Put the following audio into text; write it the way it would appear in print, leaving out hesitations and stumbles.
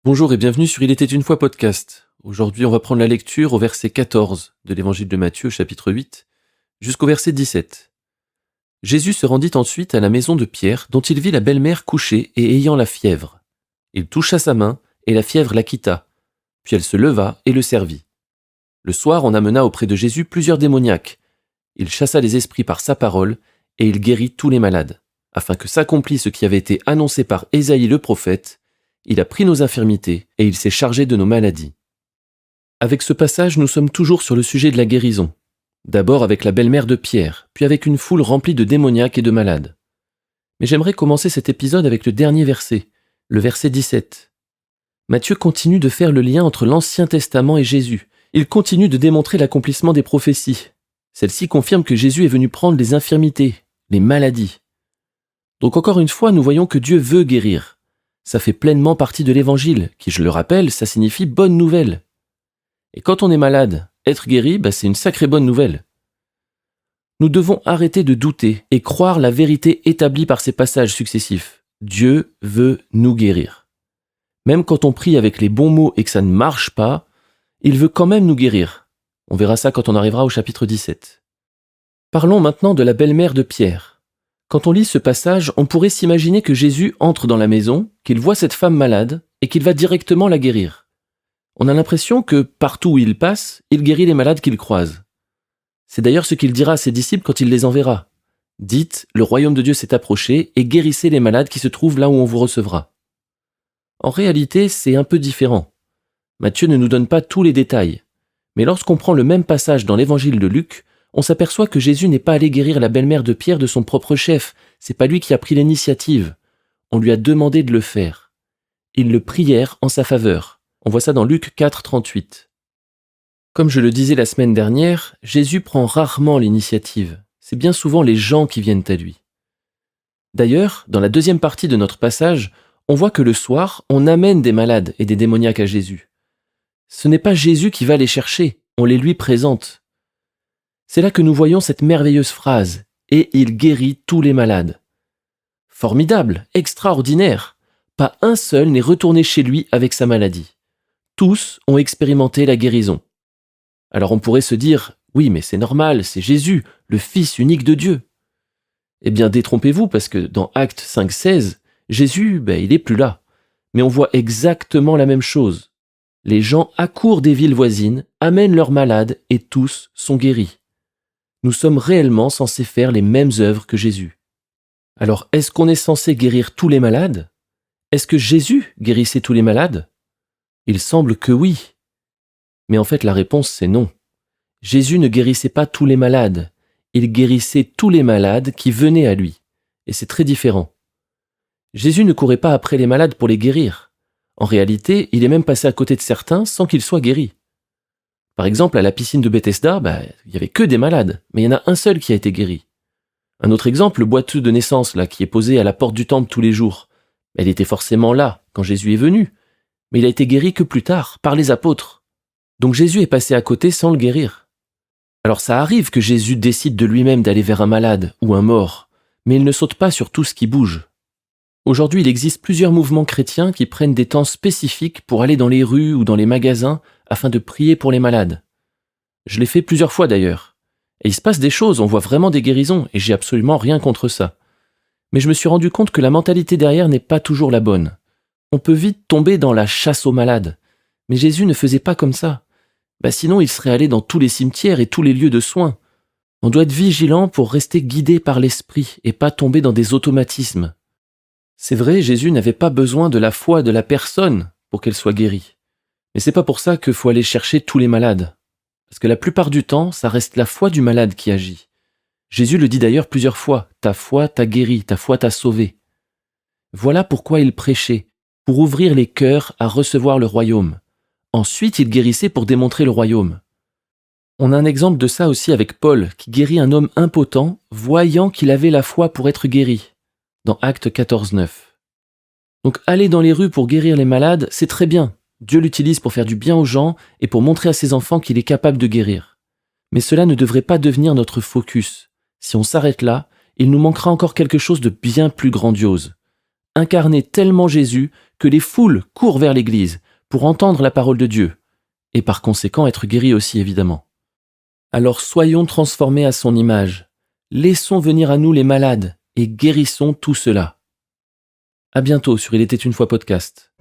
Bonjour et bienvenue sur Il était une fois podcast. Aujourd'hui, on va prendre la lecture au verset 14 de l'évangile de Matthieu, chapitre 8, jusqu'au verset 17. Jésus se rendit ensuite à la maison de Pierre, dont il vit la belle-mère couchée et ayant la fièvre. Il toucha sa main, et la fièvre la quitta. Puis elle se leva et le servit. Le soir, on amena auprès de Jésus plusieurs démoniaques. Il chassa les esprits par sa parole, et il guérit tous les malades, afin que s'accomplisse ce qui avait été annoncé par Ésaïe le prophète. Il a pris nos infirmités, et il s'est chargé de nos maladies. Avec ce passage, nous sommes toujours sur le sujet de la guérison. D'abord avec la belle-mère de Pierre, puis avec une foule remplie de démoniaques et de malades. Mais j'aimerais commencer cet épisode avec le dernier verset, le verset 17. Matthieu continue de faire le lien entre l'Ancien Testament et Jésus. Il continue de démontrer l'accomplissement des prophéties. Celle-ci confirme que Jésus est venu prendre les infirmités, les maladies. Donc encore une fois, nous voyons que Dieu veut guérir. Ça fait pleinement partie de l'Évangile, qui, je le rappelle, ça signifie bonne nouvelle. Et quand on est malade, être guéri, c'est une sacrée bonne nouvelle. Nous devons arrêter de douter et croire la vérité établie par ces passages successifs. Dieu veut nous guérir. Même quand on prie avec les bons mots et que ça ne marche pas, il veut quand même nous guérir. On verra ça quand on arrivera au chapitre 17. Parlons maintenant de la belle-mère de Pierre. Quand on lit ce passage, on pourrait s'imaginer que Jésus entre dans la maison, qu'il voit cette femme malade et qu'il va directement la guérir. On a l'impression que partout où il passe, il guérit les malades qu'il croise. C'est d'ailleurs ce qu'il dira à ses disciples quand il les enverra. Dites, le royaume de Dieu s'est approché et guérissez les malades qui se trouvent là où on vous recevra. En réalité, c'est un peu différent. Matthieu ne nous donne pas tous les détails. Mais lorsqu'on prend le même passage dans l'évangile de Luc, on s'aperçoit que Jésus n'est pas allé guérir la belle-mère de Pierre de son propre chef. C'est pas lui qui a pris l'initiative. On lui a demandé de le faire. Ils le prièrent en sa faveur. On voit ça dans Luc 4, 38. Comme je le disais la semaine dernière, Jésus prend rarement l'initiative. C'est bien souvent les gens qui viennent à lui. D'ailleurs, dans la deuxième partie de notre passage, on voit que le soir, on amène des malades et des démoniaques à Jésus. Ce n'est pas Jésus qui va les chercher, on les lui présente. C'est là que nous voyons cette merveilleuse phrase « Et il guérit tous les malades ». Formidable, extraordinaire. Pas un seul n'est retourné chez lui avec sa maladie. Tous ont expérimenté la guérison. Alors on pourrait se dire « Oui, mais c'est normal, c'est Jésus, le Fils unique de Dieu ». Eh bien, détrompez-vous, parce que dans Actes 5,16, Jésus, il est plus là. Mais on voit exactement la même chose. Les gens accourent des villes voisines, amènent leurs malades et tous sont guéris. Nous sommes réellement censés faire les mêmes œuvres que Jésus. Alors, est-ce qu'on est censé guérir tous les malades ? Est-ce que Jésus guérissait tous les malades ? Il semble que oui. Mais en fait, la réponse, c'est non. Jésus ne guérissait pas tous les malades. Il guérissait tous les malades qui venaient à lui. Et c'est très différent. Jésus ne courait pas après les malades pour les guérir. En réalité, il est même passé à côté de certains sans qu'ils soient guéris. Par exemple, à la piscine de Bethesda, il n'y avait que des malades, mais il y en a un seul qui a été guéri. Un autre exemple, le boiteux de naissance qui est posé à la porte du temple tous les jours. Il était forcément là quand Jésus est venu, mais il a été guéri que plus tard, par les apôtres. Donc Jésus est passé à côté sans le guérir. Alors ça arrive que Jésus décide de lui-même d'aller vers un malade ou un mort, mais il ne saute pas sur tout ce qui bouge. Aujourd'hui, il existe plusieurs mouvements chrétiens qui prennent des temps spécifiques pour aller dans les rues ou dans les magasins afin de prier pour les malades. Je l'ai fait plusieurs fois d'ailleurs. Et il se passe des choses, on voit vraiment des guérisons, et j'ai absolument rien contre ça. Mais je me suis rendu compte que la mentalité derrière n'est pas toujours la bonne. On peut vite tomber dans la chasse aux malades. Mais Jésus ne faisait pas comme ça. Sinon, il serait allé dans tous les cimetières et tous les lieux de soins. On doit être vigilant pour rester guidé par l'esprit et pas tomber dans des automatismes. C'est vrai, Jésus n'avait pas besoin de la foi de la personne pour qu'elle soit guérie. Mais c'est pas pour ça qu'il faut aller chercher tous les malades. Parce que la plupart du temps, ça reste la foi du malade qui agit. Jésus le dit d'ailleurs plusieurs fois, « Ta foi t'a guéri, ta foi t'a sauvé ». Voilà pourquoi il prêchait, pour ouvrir les cœurs à recevoir le royaume. Ensuite, il guérissait pour démontrer le royaume. On a un exemple de ça aussi avec Paul, qui guérit un homme impotent, voyant qu'il avait la foi pour être guéri, dans Actes 14, 9. Donc aller dans les rues pour guérir les malades, c'est très bien. Dieu l'utilise pour faire du bien aux gens et pour montrer à ses enfants qu'il est capable de guérir. Mais cela ne devrait pas devenir notre focus. Si on s'arrête là, il nous manquera encore quelque chose de bien plus grandiose. Incarner tellement Jésus que les foules courent vers l'Église pour entendre la parole de Dieu, et par conséquent être guéris aussi évidemment. Alors soyons transformés à son image, laissons venir à nous les malades et guérissons tout cela. À bientôt sur Il était une fois podcast.